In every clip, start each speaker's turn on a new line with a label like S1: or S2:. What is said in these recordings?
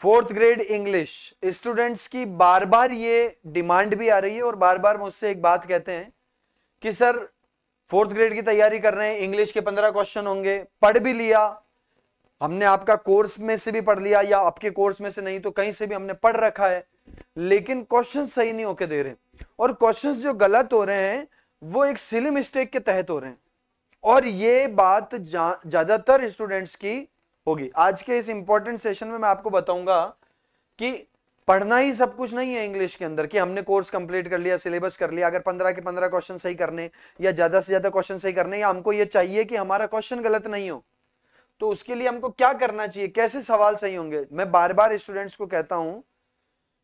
S1: Fourth grade English students की बार बार ये demand भी आ रही है और बार बार मुझसे एक बात कहते हैं कि सर फोर्थ ग्रेड की तैयारी कर रहे हैं, इंग्लिश के 15 क्वेश्चन होंगे, पढ़ भी लिया हमने, आपका कोर्स में से भी पढ़ लिया या आपके कोर्स में से नहीं तो कहीं से भी हमने पढ़ रखा है, लेकिन क्वेश्चन सही नहीं होके दे रहे, और क्वेश्चंस जो गलत हो रहे हैं वो एक सिली मिस्टेक के तहत हो रहे हैं। और ये बात ज्यादातर स्टूडेंट्स की होगी। आज के इस इंपॉर्टेंट सेशन में मैं आपको बताऊंगा कि पढ़ना ही सब कुछ नहीं है इंग्लिश के अंदर, कि हमने कोर्स कंप्लीट कर लिया, सिलेबस कर लिया, अगर 15 के 15 क्वेश्चन सही करने या ज्यादा से ज्यादा क्वेश्चन सही करने, या हमको ये चाहिए कि हमारा क्वेश्चन गलत नहीं हो, तो उसके लिए हमको क्या करना चाहिए, कैसे सवाल सही होंगे। मैं बार बार स्टूडेंट्स को कहता हूं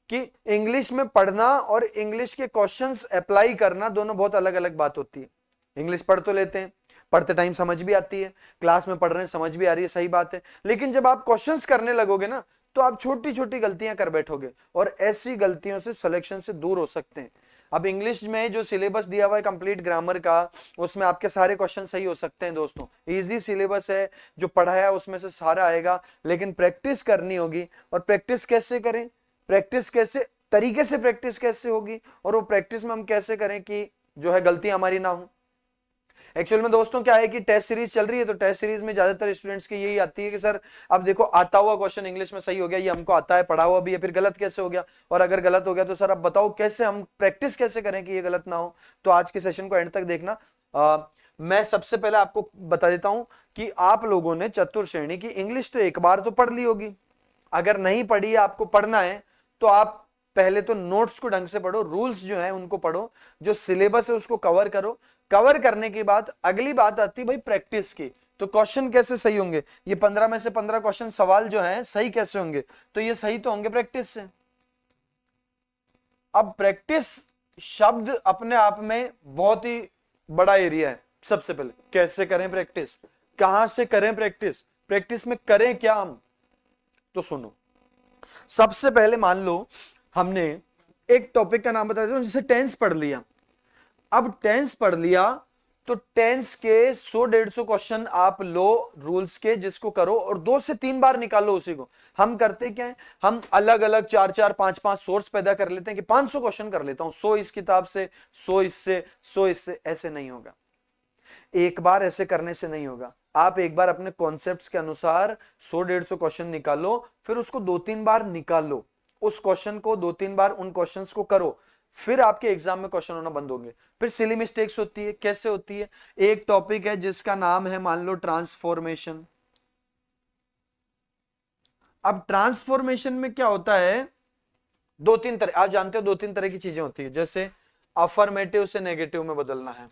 S1: कि इंग्लिश में पढ़ना और इंग्लिश के क्वेश्चंस अप्लाई करना दोनों बहुत अलग अलग बात होती है। इंग्लिश पढ़ तो लेते हैं, पढ़ते टाइम समझ भी आती है, क्लास में पढ़ रहे हैं समझ भी आ रही है, सही बात है, लेकिन जब आप क्वेश्चंस करने लगोगे ना तो आप छोटी छोटी गलतियां कर बैठोगे और ऐसी गलतियों से सिलेक्शन से दूर हो सकते हैं। अब इंग्लिश में जो सिलेबस दिया हुआ है कंप्लीट ग्रामर का, उसमें आपके सारे क्वेश्चन सही हो सकते हैं दोस्तों, इजी सिलेबस है, जो पढ़ाया उसमें से सारा आएगा, लेकिन प्रैक्टिस करनी होगी। और प्रैक्टिस कैसे करें, प्रैक्टिस कैसे तरीके से प्रैक्टिस कैसे होगी, और वो प्रैक्टिस में हम कैसे करें कि जो है गलतियां हमारी ना हो। एक्चुअल में दोस्तों क्या है कि टेस्ट सीरीज चल रही है, तो टेस्ट सीरीज में ज्यादातर स्टूडेंट्स की यही आती है कि सर अब देखो आता हुआ क्वेश्चन इंग्लिश में सही हो गया, ये हमको आता है, पढ़ा हुआ भी है, फिर गलत कैसे हो गया, और अगर गलत हो गया तो सर अब बताओ कैसे हम प्रैक्टिस कैसे करें कि ये गलत ना हो। तो आज के सेशन को एंड तक देखना। मैं सबसे पहले आपको बता देता हूं कि आप लोगों ने चतुर श्रेणी की इंग्लिश तो एक बार तो पढ़ ली होगी, अगर नहीं पढ़ी है, आपको पढ़ना है, तो आप पहले तो नोट्स को ढंग से पढ़ो, रूल्स जो है उनको पढ़ो, जो सिलेबस है उसको कवर करो। कवर करने के बाद अगली बात आती है भाई प्रैक्टिस की, तो क्वेश्चन कैसे सही होंगे, ये 15 में से 15 क्वेश्चन सवाल जो हैं सही कैसे होंगे, तो ये सही तो होंगे प्रैक्टिस से। अब प्रैक्टिस शब्द अपने आप में बहुत ही बड़ा एरिया है। सबसे पहले कैसे करें प्रैक्टिस, कहां से करें प्रैक्टिस, प्रैक्टिस में करें क्या हम, तो सुनो। सबसे पहले मान लो हमने एक टॉपिक का नाम बता देता हूं, जैसे टेंस पढ़ लिया। अब टेंस पढ़ लिया तो टेंस के 100-150 क्वेश्चन आप लो रूल्स के, जिसको करो और 2 से 3 बार निकालो उसी को। हम करते क्या है, हम अलग अलग 4-4 5-5 सोर्स पैदा कर लेते हैं कि 500 क्वेश्चन कर लेता हूं, 100 इस किताब से, 100 इससे, 100 इससे। ऐसे नहीं होगा, एक बार ऐसे करने से नहीं होगा। आप एक बार अपने कॉन्सेप्ट्स के अनुसार 100-150 क्वेश्चन निकालो, फिर उसको 2-3 बार निकालो, उस क्वेश्चन को 2-3 बार उन क्वेश्चंस को करो, फिर आपके एग्जाम में क्वेश्चन होना बंद होंगे। फिर सिली मिस्टेक्स होती है, कैसे होती है, एक टॉपिक है जिसका नाम है मान लो ट्रांसफॉर्मेशन। अब ट्रांसफॉर्मेशन में क्या होता है, 2-3 तरह, आप जानते हो 2-3 तरह की चीजें होती है, जैसे अफर्मेटिव से नेगेटिव में बदलना है,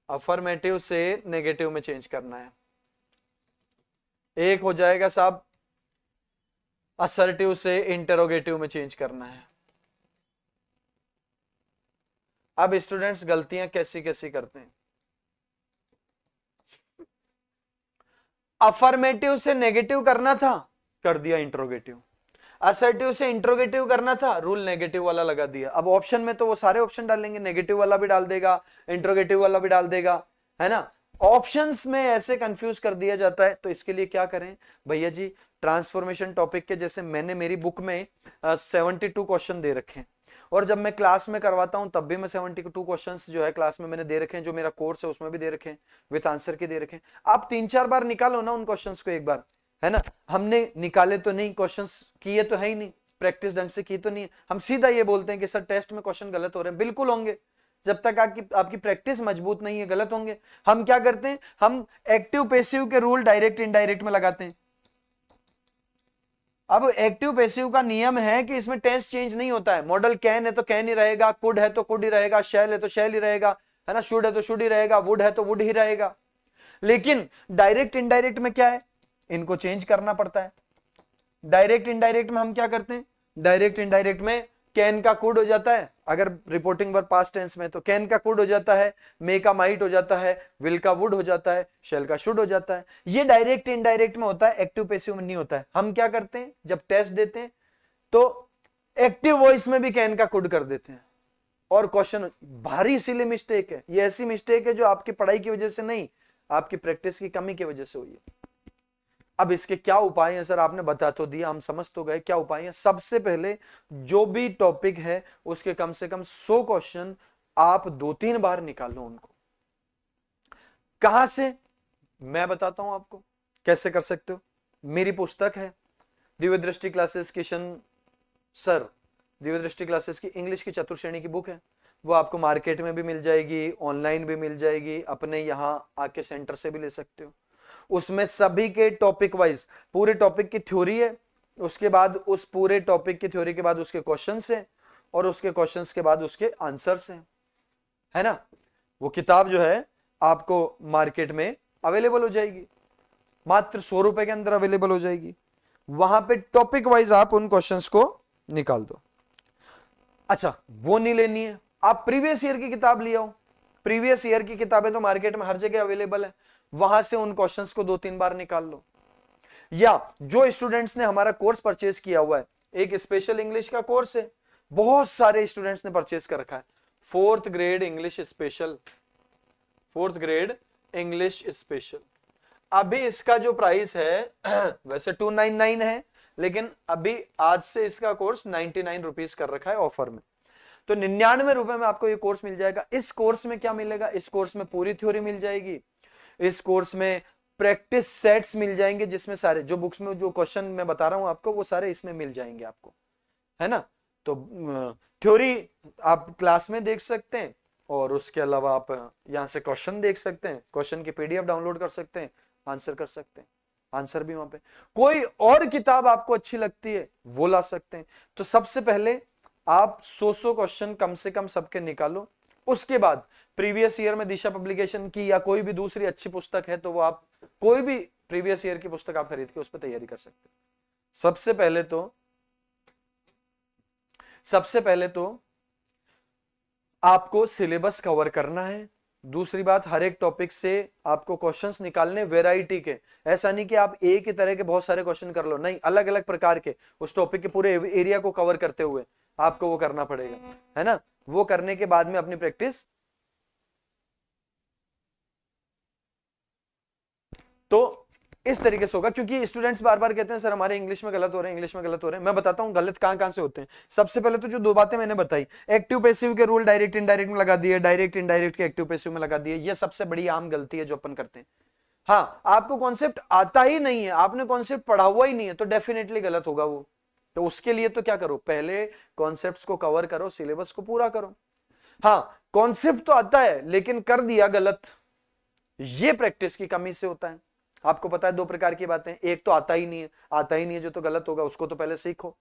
S1: अफर्मेटिव से नेगेटिव में चेंज करना है। एक हो जाएगा साहब असर्टिव से इंटरोगेटिव में चेंज करना है। अब स्टूडेंट्स गलतियां कैसी कैसी करते हैं, अफर्मेटिव से नेगेटिव करना था, कर दिया इंट्रोगेटिव, असर्टिव से इंट्रोगेटिव करना था, रूल नेगेटिव वाला लगा दिया। अब ऑप्शन में तो वो सारे ऑप्शन डालेंगे, नेगेटिव वाला भी डाल देगा, इंट्रोगेटिव वाला भी डाल देगा, है ना। ऑप्शंस में ऐसे कंफ्यूज कर दिया जाता है। तो इसके लिए क्या करें भैया जी, ट्रांसफॉर्मेशन टॉपिक के जैसे मैंने मेरी बुक में 72 क्वेश्चन दे रखे हैं, और जब मैं क्लास में करवाता हूं तब भी मैं 72 क्वेश्चंस जो है क्लास में मैंने दे रखे हैं, जो मेरा कोर्स है उसमें भी दे रखे हैं, विद आंसर के दे रखे हैं। आप 3-4 बार निकालो ना उन क्वेश्चंस को एक बार, है ना। हमने निकाले तो नहीं, क्वेश्चंस किए तो है ही नहीं, प्रैक्टिस ढंग से की तो नहीं है, हम सीधा ये बोलते हैं कि सर टेस्ट में क्वेश्चन गलत हो रहे हैं। बिल्कुल होंगे, जब तक आपकी प्रैक्टिस मजबूत नहीं है गलत होंगे। हम क्या करते हैं, हम एक्टिव पैसिव के रूल डायरेक्ट इनडायरेक्ट में लगाते हैं। अब एक्टिव पैसिव का नियम है कि इसमें टेंस चेंज नहीं होता है, मॉडल कैन है तो कैन ही रहेगा, कुड है तो कुड ही रहेगा, शैल है तो शैल ही रहेगा, है ना, शुड है तो शुड ही रहेगा, वुड है तो वुड ही रहेगा। लेकिन डायरेक्ट इनडायरेक्ट में क्या है, इनको चेंज करना पड़ता है। डायरेक्ट इनडायरेक्ट में हम क्या करते हैं, डायरेक्ट इनडायरेक्ट में कैन का कुड हो जाता है, अगर रिपोर्टिंग वर्ब पास्ट टेंस में तो कैन का कुड हो जाता है, मे का माइट हो जाता है, विल का वुड हो जाता है, शेल का शुड हो जाता है। ये डायरेक्ट इनडायरेक्ट में होता है, एक्टिव पैसिव में नहीं होता है। हम क्या करते हैं, जब टेस्ट देते हैं तो एक्टिव वॉइस में भी कैन का कुड कर देते हैं, और क्वेश्चन भारी इसीलिए मिस्टेक है। ये ऐसी मिस्टेक है जो आपकी पढ़ाई की वजह से नहीं, आपकी प्रैक्टिस की कमी की वजह से हुई है। अब इसके क्या उपाय हैं सर, आपने बता तो दिया, हम समझ तो गए क्या उपाय हैं। सबसे पहले जो भी टॉपिक है उसके कम से कम 100 क्वेश्चन आप 2-3 बार निकाल लो उनको। कहां से, मैं बताता हूं आपको कैसे कर सकते हो। मेरी पुस्तक है दिव्य दृष्टि क्लासेस किशन सर, दिव्य दृष्टि क्लासेस की इंग्लिश की चतुर्श्रेणी की बुक है, वो आपको मार्केट में भी मिल जाएगी, ऑनलाइन भी मिल जाएगी, अपने यहां आके सेंटर से भी ले सकते हो। उसमें सभी के टॉपिक वाइज पूरे टॉपिक की थ्योरी है, उसके बाद उस पूरे टॉपिक की थ्योरी के बाद उसके क्वेश्चंस हैं, और उसके क्वेश्चंस के बाद उसके आंसर्स हैं, है ना। वो किताब जो है आपको मार्केट में अवेलेबल हो जाएगी, मात्र 100 रुपए के अंदर अवेलेबल हो जाएगी। वहां पे टॉपिक वाइज आप उन क्वेश्चंस को निकाल दो। अच्छा, वो नहीं लेनी है, आप प्रीवियस ईयर की किताब ले आओ। प्रीवियस ईयर की किताबें तो मार्केट में हर जगह अवेलेबल है, वहां से उन क्वेश्चंस को 2-3 बार निकाल लो। या जो स्टूडेंट्स ने हमारा कोर्स परचेज किया हुआ है, एक स्पेशल इंग्लिश का कोर्स है, बहुत सारे स्टूडेंट्स ने परचेज कर रखा है, 4th grade English special, 4th grade English special. अभी इसका जो प्राइस है वैसे 299 है, लेकिन अभी आज से इसका कोर्स 99 रुपीज कर रखा है ऑफर में, तो 99 रुपए में आपको ये कोर्स मिल जाएगा। इस कोर्स में क्या मिलेगा, इस कोर्स में पूरी थ्योरी मिल जाएगी, इस कोर्स में प्रैक्टिस सेट्स मिल जाएंगे, जिसमें सारे जो बुक्स में जो क्वेश्चन मैं बता रहा हूं आपको वो सारे इसमें मिल जाएंगे आपको, है ना। तो थ्योरी आप क्लास में देख सकते हैं, और उसके अलावा आप यहां से क्वेश्चन देख सकते हैं, क्वेश्चन की पीडीएफ डाउनलोड कर सकते हैं, आंसर कर सकते हैं, आंसर भी वहां पे। कोई और किताब आपको अच्छी लगती है वो ला सकते हैं। तो सबसे पहले आप 100 क्वेश्चन कम से कम सबके निकालो, उसके बाद प्रीवियस ईयर में दिशा पब्लिकेशन की या कोई भी दूसरी अच्छी पुस्तक है तो वो आप कोई भी प्रीवियस ईयर की पुस्तक आप खरीद के उस पर तैयारी कर सकते हैं। सबसे पहले तो आपको सिलेबस कवर करना है। दूसरी बात, हर एक टॉपिक से आपको क्वेश्चंस निकालने वैरायटी के, ऐसा नहीं कि आप एक ही तरह के बहुत सारे क्वेश्चन कर लो, नहीं, अलग अलग प्रकार के उस टॉपिक के पूरे एरिया को कवर करते हुए आपको वो करना पड़ेगा, है ना। वो करने के बाद में अपनी प्रैक्टिस, तो इस तरीके से होगा। क्योंकि स्टूडेंट्स बार बार कहते हैं सर हमारे इंग्लिश में गलत हो रहे हैं, इंग्लिश में गलत हो रहे हैं। मैं बताता हूं गलत कहां कहां से होते हैं। सबसे पहले तो जो 2 बातें मैंने बताई, एक्टिव पैसिव के रूल डायरेक्ट इनडायरेक्ट में लगा दिए, डायरेक्ट इनडायरेक्ट के एक्टिव पैसिव में लगा दिए, ये सबसे बड़ी आम गलती है जो अपन करते हैं। हाँ, आपको कॉन्सेप्ट आता ही नहीं है, आपने कॉन्सेप्ट पढ़ा हुआ ही नहीं है, तो डेफिनेटली गलत होगा वो। तो उसके लिए तो क्या करो, पहले कॉन्सेप्ट्स को कवर करो, सिलेबस को पूरा करो। हाँ, कॉन्सेप्ट तो आता है लेकिन कर दिया गलत, ये प्रैक्टिस की कमी से होता है। आपको पता है 2 प्रकार की बातें, एक तो आता ही नहीं है, आता ही नहीं है जो तो गलत होगा, उसको तो पहले सीखो।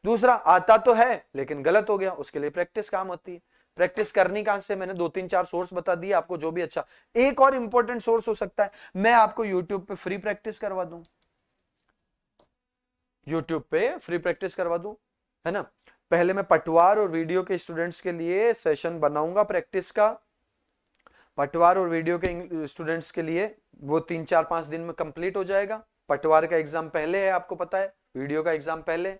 S1: दूसरा, आता तो है लेकिन गलत हो गया, उसके लिए प्रैक्टिस काम होती है। प्रैक्टिस करनी कहां से, मैंने 2-3-4 सोर्स बता दिए आपको, जो भी अच्छा। एक और इंपॉर्टेंट सोर्स हो सकता है, मैं आपको यूट्यूब पे फ्री प्रैक्टिस करवा दूं, यूट्यूब पे फ्री प्रैक्टिस करवा दूं, है ना। पहले मैं पटवार और वीडियो के स्टूडेंट्स के लिए सेशन बनाऊंगा प्रैक्टिस का, पटवार और वीडियो के स्टूडेंट्स के लिए वो 3-4-5 दिन में कंप्लीट हो जाएगा। पटवार का एग्जाम पहले है, आपको पता है, वीडियो का एग्जाम पहले।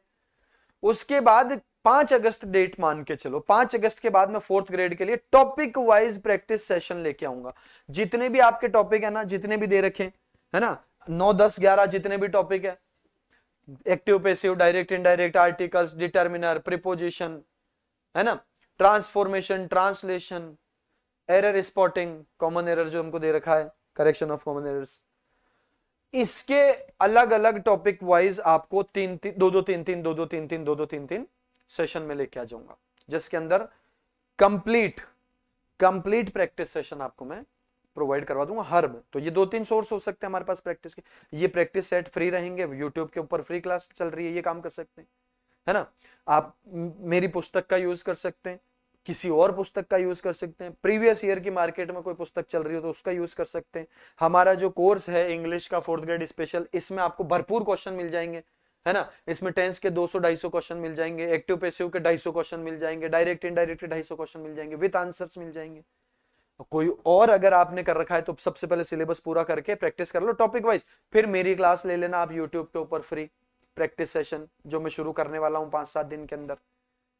S1: उसके बाद 5 अगस्त डेट मान के चलो, 5 अगस्त के बाद मैं 4th ग्रेड के लिए टॉपिक वाइज प्रैक्टिस सेशन लेके आऊंगा। जितने भी आपके टॉपिक है ना, जितने भी दे रखे है ना, 9, 10, 11 जितने भी टॉपिक है, active passive, direct indirect, articles, determiner, preposition, है ना, transformation, translation, error spotting, common error जो हमको दे रखा है, करेक्शन ऑफ कॉमन एरर्स, इसके अलग अलग टॉपिक वाइज आपको 2-2-3-3 सेशन में लेके आ जाऊंगा, जिसके अंदर कंप्लीट प्रैक्टिस सेशन आपको मैं प्रोवाइड करवा दूंगा हर में। तो ये 2-3 सोर्स हो सकते हैं हमारे पास प्रैक्टिस के। ये प्रैक्टिस सेट फ्री रहेंगे, यूट्यूब के ऊपर फ्री क्लास चल रही है, ये काम कर सकते हैं, है ना। आप मेरी पुस्तक का यूज कर सकते हैं, किसी और पुस्तक का यूज कर सकते हैं, प्रीवियस ईयर की मार्केट में कोई पुस्तक चल रही हो तो उसका यूज कर सकते हैं। हमारा जो कोर्स है इंग्लिश का 4th ग्रेड स्पेशल, इसमें आपको भरपूर क्वेश्चन मिल जाएंगे, है ना। इसमें टेंस के 200-250 क्वेश्चन मिल जाएंगे, एक्टिव पैसिव के 250 क्वेश्चन मिल जाएंगे, डायरेक्ट इनडायरेक्ट के 250 क्वेश्चन मिल जाएंगे, विद आंसर्स मिल जाएंगे। कोई और अगर आपने कर रखा है तो सबसे पहले सिलेबस पूरा करके प्रैक्टिस कर लो टॉपिक वाइज, फिर मेरी क्लास ले लेना आप यूट्यूब के ऊपर फ्री प्रैक्टिस सेशन, जो मैं शुरू करने वाला हूं 5-7 दिन के अंदर,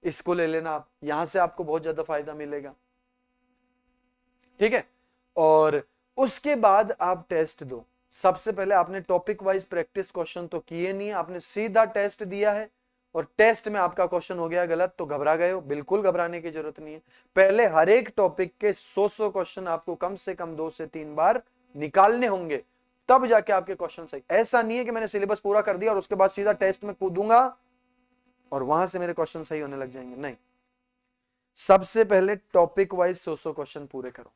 S1: इसको ले लेना आप, यहां से आपको बहुत ज्यादा फायदा मिलेगा, ठीक है। और उसके बाद आप टेस्ट दो, सबसे पहले आपने टॉपिक वाइज प्रैक्टिस क्वेश्चन तो किए नहीं है, आपने सीधा टेस्ट दिया है और टेस्ट में आपका क्वेश्चन हो गया गलत तो घबरा गए हो। बिल्कुल घबराने की जरूरत नहीं है। पहले हर एक टॉपिक के 100 क्वेश्चन आपको कम से कम 2 से 3 बार निकालने होंगे, तब जाके आपके क्वेश्चन सही। ऐसा नहीं है कि मैंने सिलेबस पूरा कर दिया और उसके बाद सीधा टेस्ट में कूदूंगा और वहां से मेरे क्वेश्चन सही होने लग जाएंगे, नहीं। सबसे पहले टॉपिक वाइज 100 क्वेश्चन पूरे करो,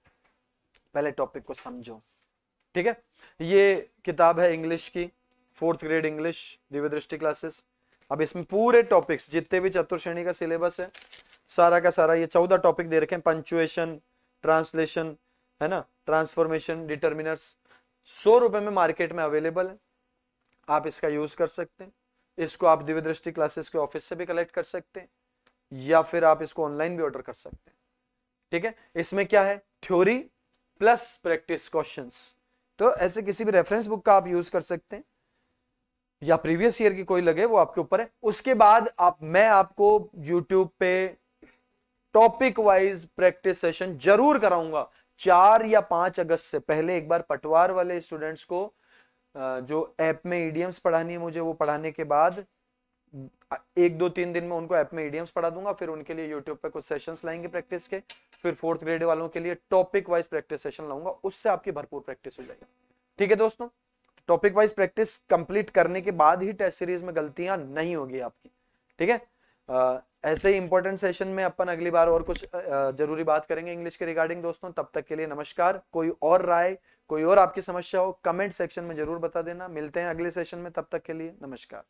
S1: पहले टॉपिक को समझो, ठीक है। ये किताब है इंग्लिश की, 4th ग्रेड इंग्लिश दिव्य दृष्टि क्लासेस। अब इसमें पूरे टॉपिक्स जितने भी चतुर्थ श्रेणी का सिलेबस है सारा का सारा, ये 14 टॉपिक दे रखे हैं। पंचुएशन, ट्रांसलेशन, है ना, ट्रांसफॉर्मेशन, डिटर्मिनर्स, 100 रुपए में मार्केट में अवेलेबल है। आप इसका यूज कर सकते हैं। इसको आप दिव्य दृष्टि क्लासेस के ऑफिस से भी कलेक्ट कर सकते हैं या फिर आप इसको ऑनलाइन भी ऑर्डर कर सकते हैं, ठीक है। इसमें क्या है, थ्योरी प्लस प्रैक्टिस क्वेश्चंस। तो ऐसे किसी भी रेफरेंस बुक का आप यूज कर सकते हैं या प्रीवियस ईयर की कोई लगे, वो आपके ऊपर है। उसके बाद मैं आपको YouTube पे टॉपिक वाइज प्रैक्टिस सेशन जरूर कराऊंगा। 4 या 5 अगस्त से पहले एक बार पटवार वाले स्टूडेंट्स को जो ऐप में ईडीएम्स पढ़ानी है मुझे, वो पढ़ाने के बाद 1, 2, 3 दिन में उनको ऐप में ईडीएम्स पढ़ा दूंगा। फिर उनके लिए यूट्यूब पे कुछ सेशंस लाएंगे प्रैक्टिस के। फिर 4th ग्रेड वालों के लिए टॉपिक वाइज प्रैक्टिस सेशन लाऊंगा, उससे आपकी भरपूर प्रैक्टिस हो जाएगी, ठीक है दोस्तों। टॉपिक वाइज प्रैक्टिस कंप्लीट करने के बाद ही टेस्ट सीरीज में गलतियां नहीं होगी आपकी, ठीक है। ऐसे ही इंपॉर्टेंट सेशन में अपन अगली बार और कुछ जरूरी बात करेंगे इंग्लिश के रिगार्डिंग दोस्तों। तब तक के लिए नमस्कार। कोई और राय, कोई और आपकी समस्या हो कमेंट सेक्शन में जरूर बता देना। मिलते हैं अगले सेशन में, तब तक के लिए नमस्कार।